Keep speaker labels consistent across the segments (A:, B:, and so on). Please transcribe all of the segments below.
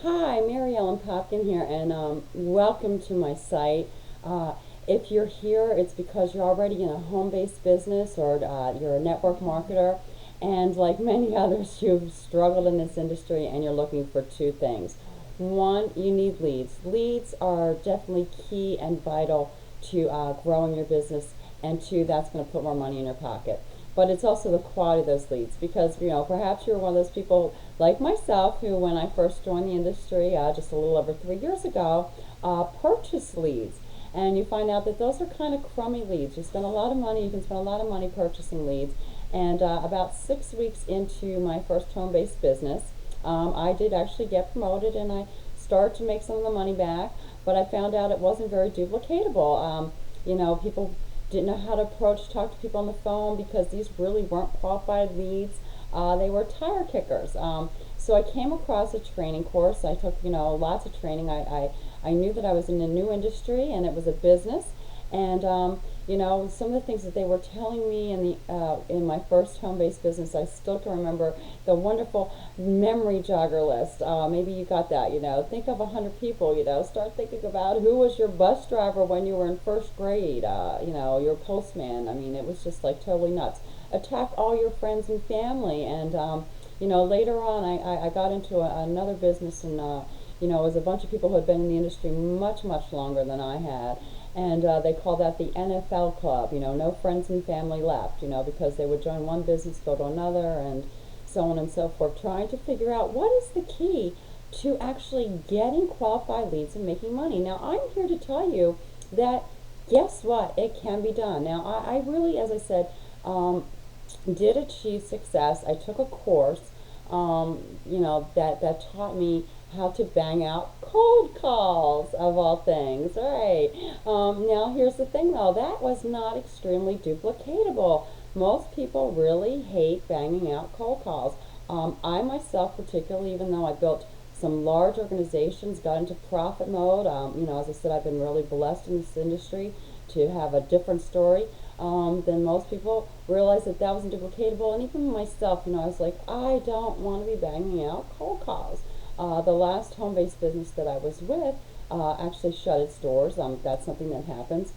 A: Hi, Mary Ellen Popkin here, and welcome to my site. If you're here, it's because you're already in a home-based business or you're a network marketer, and like many others, you've struggled in this industry and you're looking for two things. One, you need leads. Leads are definitely key and vital to growing your business, and two, that's going to put more money in your pocket. But it's also the quality of those leads because, perhaps you're one of those people like myself who, when I first joined the industry just a little over 3 years ago, purchased leads. And you find out that those are kind of crummy leads. You spend a lot of money, you can spend a lot of money purchasing leads. And about 6 weeks into my first home-based business, I did actually get promoted and I started to make some of the money back, but I found out it wasn't very duplicatable. People didn't know how to talk to people on the phone because these really weren't qualified leads. They were tire kickers. So I came across a training course. I took, lots of training. I knew that I was in a new industry and it was a business. And some of the things that they were telling me in my first home-based business, I still can remember the wonderful memory jogger list. Maybe you got that. Think of 100 people. Start thinking about who was your bus driver when you were in first grade. Your postman. I mean, it was just like totally nuts. Attack all your friends and family, and later on, I got into another business, and it was a bunch of people who had been in the industry much, much longer than I had. And they call that the NFL club, no friends and family left, because they would join one business, go to another, and so on and so forth, trying to figure out what is the key to actually getting qualified leads and making money. Now, I'm here to tell you that guess what? It can be done. Now, I really, as I said, did achieve success. I took a course, that taught me how to bang out cold calls of all things, right? Now, here's the thing though, that was not extremely duplicatable. Most people really hate banging out cold calls. I myself, particularly, even though I built some large organizations, got into profit mode. As I said, I've been really blessed in this industry to have a different story than most people. Realized that that wasn't duplicatable, and even myself, I was like, I don't want to be banging out cold calls. The last home-based business that I was with actually shut its doors. That's something that happens.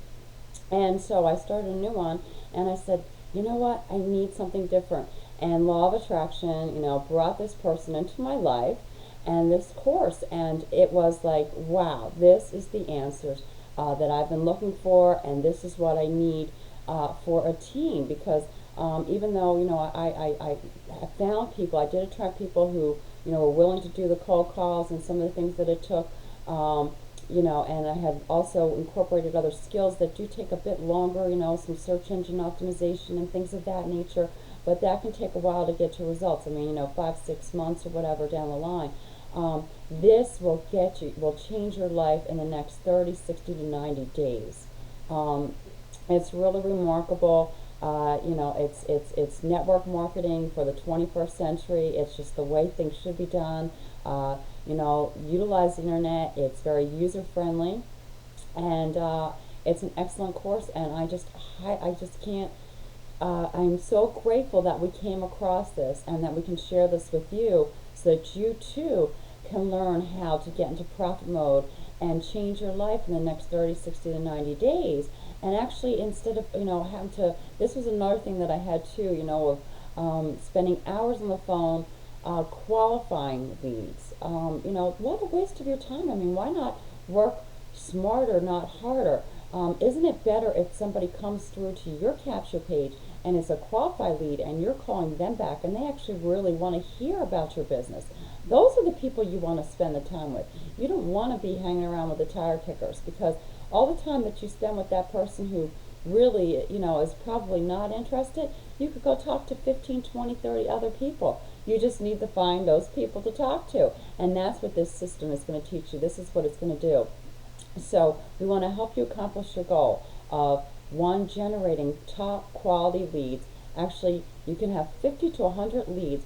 A: And so I started a new one, and I said, you know what, I need something different. And law of attraction, brought this person into my life and this course, and it was like, wow, this is the answers that I've been looking for, and this is what I need for a team. Because even though, I found people, I did attract people who, were willing to do the cold calls and some of the things that it took. And I have also incorporated other skills that do take a bit longer, some search engine optimization and things of that nature, but that can take a while to get to results. I mean, 5, 6 months or whatever down the line. This will change your life in the next 30, 60 to 90 days. It's really remarkable. It's network marketing for the 21st century. It's just the way things should be done. Utilize the internet. It's very user friendly, and it's an excellent course. And I just can't. I'm so grateful that we came across this and that we can share this with you, so that you too can learn how to get into profit mode and change your life in the next 30, 60 to 90 days. And actually, instead of having to, this was another thing that I had too, of spending hours on the phone qualifying leads. What a waste of your time. I mean, why not work smarter, not harder? Isn't it better if somebody comes through to your capture page and is a qualified lead and you're calling them back and they actually really want to hear about your business? Those are the people you want to spend the time with. You don't want to be hanging around with the tire kickers, because all the time that you spend with that person who really, is probably not interested, you could go talk to 15, 20, 30 other people. You just need to find those people to talk to. And that's what this system is going to teach you. This is what it's going to do. So we want to help you accomplish your goal of, one, generating top quality leads. Actually, you can have 50 to 100 leads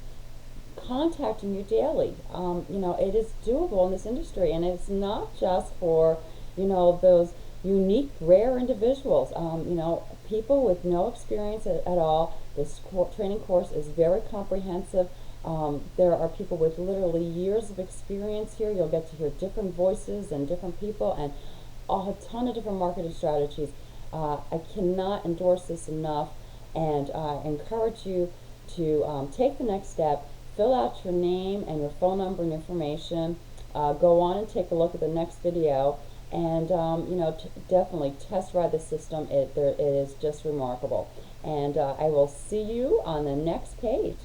A: contacting you daily. It is doable in this industry, and it's not just for, those unique, rare individuals. People with no experience at all. This training course is very comprehensive. There are people with literally years of experience here. You'll get to hear different voices and different people and a ton of different marketing strategies. I cannot endorse this enough, and I encourage you to take the next step, fill out your name and your phone number and information, go on and take a look at the next video, and definitely test ride the system. It is just remarkable. And I will see you on the next page.